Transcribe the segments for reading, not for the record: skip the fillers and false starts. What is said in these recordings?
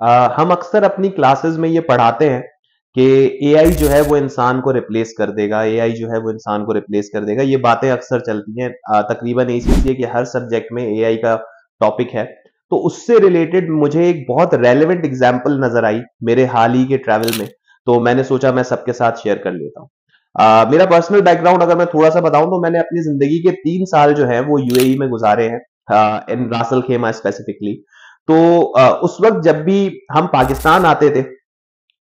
हम अक्सर अपनी क्लासेस में ये पढ़ाते हैं कि एआई जो है वो इंसान को रिप्लेस कर देगा, एआई जो है वो इंसान को रिप्लेस कर देगा। ये बातें अक्सर चलती हैं। तकरीबन ACCA के हर सब्जेक्ट में एआई का टॉपिक है। तो उससे रिलेटेड मुझे एक बहुत रेलेवेंट एग्जांपल नजर आई मेरे हाल ही के ट्रैवल में। तो मैंने सोचा मैं सबके साथ शेयर कर लेता हूँ। मेरा पर्सनल बैकग्राउंड अगर मैं थोड़ा सा बताऊं तो मैंने अपनी जिंदगी के 3 साल जो है वो यूएई में गुजारे हैं, इन रासल खेमा स्पेसिफिकली। तो उस वक्त जब भी हम पाकिस्तान आते थे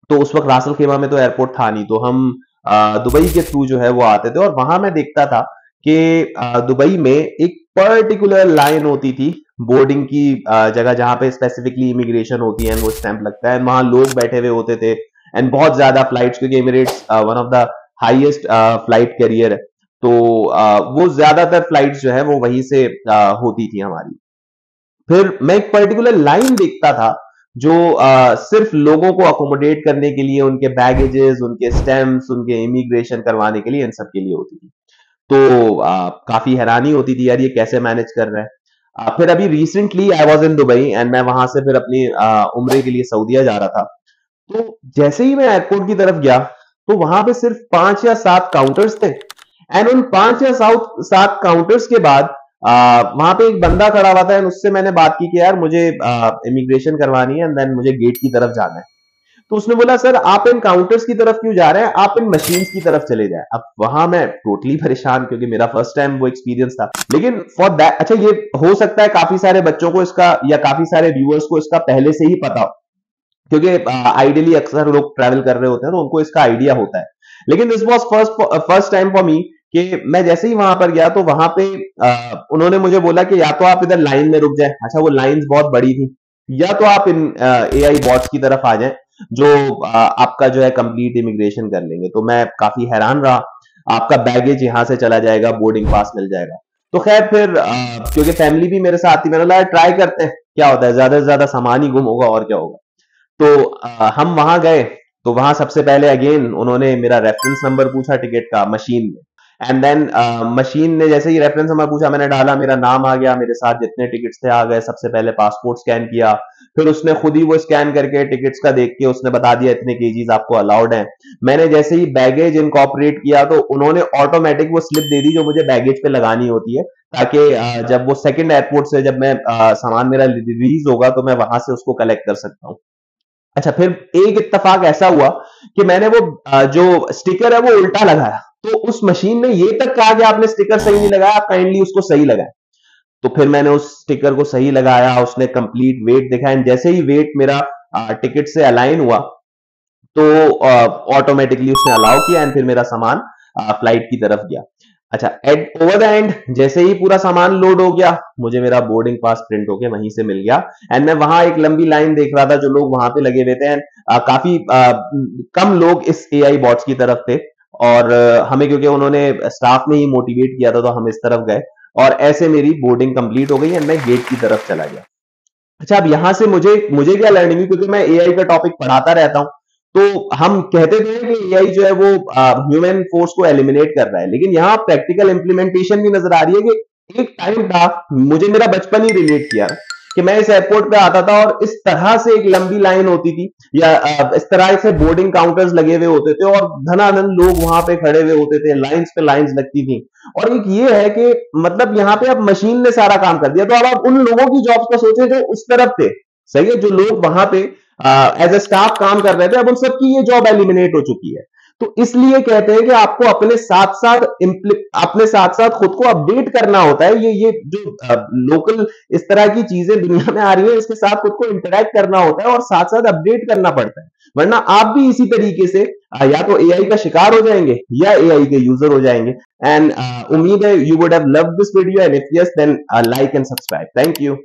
तो उस वक्त रासल खेमा में तो एयरपोर्ट था नहीं, तो हम दुबई के थ्रू जो है वो आते थे। और वहां मैं देखता था कि दुबई में एक पर्टिकुलर लाइन होती थी बोर्डिंग की जगह, जहां पे स्पेसिफिकली इमिग्रेशन होती है, वो स्टैंप लगता है, वहां लोग बैठे हुए होते थे। एंड बहुत ज्यादा फ्लाइट्स, क्योंकि Emirates one of the highest flight carrier है, तो वो ज्यादातर फ्लाइट्स जो है वो वहीं से होती थी हमारी। फिर मैं एक पर्टिकुलर लाइन देखता था जो सिर्फ लोगों को अकोमोडेट करने के लिए, उनके बैगेजेस, उनके स्टैम्प्स, उनके इमिग्रेशन करवाने के लिए, इन सब के लिए होती थी। तो काफी हैरानी होती थी यार, ये कैसे मैनेज कर रहे हैं। फिर अभी recently I was in Dubai and मैं वहां से फिर अपनी उम्रे के लिए सऊदीया जा रहा था। तो जैसे ही मैं एयरपोर्ट की तरफ गया तो वहां पे सिर्फ 5 या 7 काउंटर्स थे। एंड उन 5 या 7 काउंटर्स के बाद वहां पे एक बंदा खड़ा हुआ था एंड उससे मैंने बात की कि यार मुझे इमिग्रेशन करवानी है एंड देन मुझे गेट की तरफ जाना है। तो उसने बोला सर आप इन काउंटर्स की तरफ क्यों जा रहे हैं, आप इन मशीन्स की तरफ चले जाए। अब वहां मैं टोटली परेशान, क्योंकि मेरा फर्स्ट टाइम वो एक्सपीरियंस था। लेकिन फॉर दैट, अच्छा ये हो सकता है काफी सारे बच्चों को इसका या काफी सारे व्यूअर्स को इसका पहले से ही पता हो, क्योंकि आइडियली अक्सर लोग ट्रैवल कर रहे होते हैं तो उनको इसका आइडिया होता है। लेकिन this was first time for me कि मैं जैसे ही वहां पर गया तो वहां पे उन्होंने मुझे बोला कि या तो आप इधर लाइन में रुक जाए। अच्छा, वो लाइंस बहुत बड़ी थी। या तो आप इन एआई बॉट्स की तरफ आ जाएं जो आपका जो है कंप्लीट इमिग्रेशन कर लेंगे। तो मैं काफी हैरान रहा। आपका बैगेज यहां से चला जाएगा, बोर्डिंग पास मिल जाएगा। तो खैर फिर क्योंकि फैमिली भी मेरे साथ थी, मैंने बोला ट्राई करते हैं क्या होता है, ज्यादा से ज्यादा सामान ही गुम होगा और क्या होगा। तो हम वहां गए तो वहां सबसे पहले अगेन उन्होंने मेरा रेफरेंस नंबर पूछा टिकट का मशीन में। एंड देन मशीन ने जैसे ही रेफरेंस नंबर पूछा, मैंने डाला, मेरा नाम आ गया, मेरे साथ जितने टिकट्स थे आ गए। सबसे पहले पासपोर्ट स्कैन किया, फिर उसने खुद ही वो स्कैन करके टिकट्स का देख के उसने बता दिया इतने केजीज आपको अलाउड हैं। मैंने जैसे ही बैगेज इनकॉर्पोरेट किया तो उन्होंने ऑटोमेटिक वो स्लिप दे दी जो मुझे बैगेज पे लगानी होती है, ताकि जब वो सेकंड एयरपोर्ट से जब मैं सामान मेरा रिलीज होगा तो मैं वहां से उसको कलेक्ट कर सकता हूँ। अच्छा, फिर एक इत्तेफाक ऐसा हुआ कि मैंने वो जो स्टिकर है वो उल्टा लगाया, तो उस मशीन ने ये तक कहा कि आपने स्टिकर सही नहीं लगाया, आप काइंडली उसको सही लगाएं। तो फिर मैंने उस स्टिकर को सही लगाया, उसने कंप्लीट वेट देखा एंड जैसे ही वेट मेरा टिकट से अलाइन हुआ तो ऑटोमेटिकली उसने अलाउ किया एंड फिर मेरा सामान फ्लाइट की तरफ गया। अच्छा, एट ओवर द एंड जैसे ही पूरा सामान लोड हो गया, मुझे मेरा बोर्डिंग पास प्रिंट होके वहीं से मिल गया। एंड मैं वहां एक लंबी लाइन देख रहा था, जो लोग वहां पे लगे हुए थे एंड काफी कम लोग इस एआई बॉट्स की तरफ थे। और हमें, क्योंकि उन्होंने स्टाफ ने ही मोटिवेट किया था, तो हम इस तरफ गए और ऐसे मेरी बोर्डिंग कंप्लीट हो गई एंड मैं गेट की तरफ चला गया। अच्छा, अब यहां से मुझे मुझे क्या लर्निंग हुई, क्योंकि मैं एआई का टॉपिक पढ़ाता रहता हूं। तो हम कहते थे कि एआई जो है वो ह्यूमन फोर्स को एलिमिनेट कर रहा है, लेकिन यहाँ प्रैक्टिकल इंप्लीमेंटेशन भी नजर आ रही है कि एक टाइम था, मुझे मेरा बचपन ही रिलेट किया कि मैं इस एयरपोर्ट पे आता था और इस तरह से एक लंबी लाइन होती थी, या इस तरह से बोर्डिंग काउंटर्स लगे हुए होते थे और धनाधन लोग वहां पे खड़े हुए होते थे, लाइंस पे लाइंस लगती थी। और एक ये है कि मतलब यहाँ पे अब मशीन ने सारा काम कर दिया, तो अब आप उन लोगों की जॉब्स का सोचें जो उस तरफ थे। सही है, जो लोग वहां पे एज ए स्टाफ काम कर रहे थे, अब उन सबकी ये जॉब एलिमिनेट हो चुकी है। तो इसलिए कहते हैं कि आपको अपने साथ साथ खुद को अपडेट करना होता है। ये जो लोकल इस तरह की चीजें दुनिया में आ रही है, इसके साथ खुद को इंटरेक्ट करना होता है और साथ साथ अपडेट करना पड़ता है, वरना आप भी इसी तरीके से या तो एआई का शिकार हो जाएंगे या एआई के यूजर हो जाएंगे। एंड उम्मीद है you would have loved this video and if yes then like and subscribe. Thank you.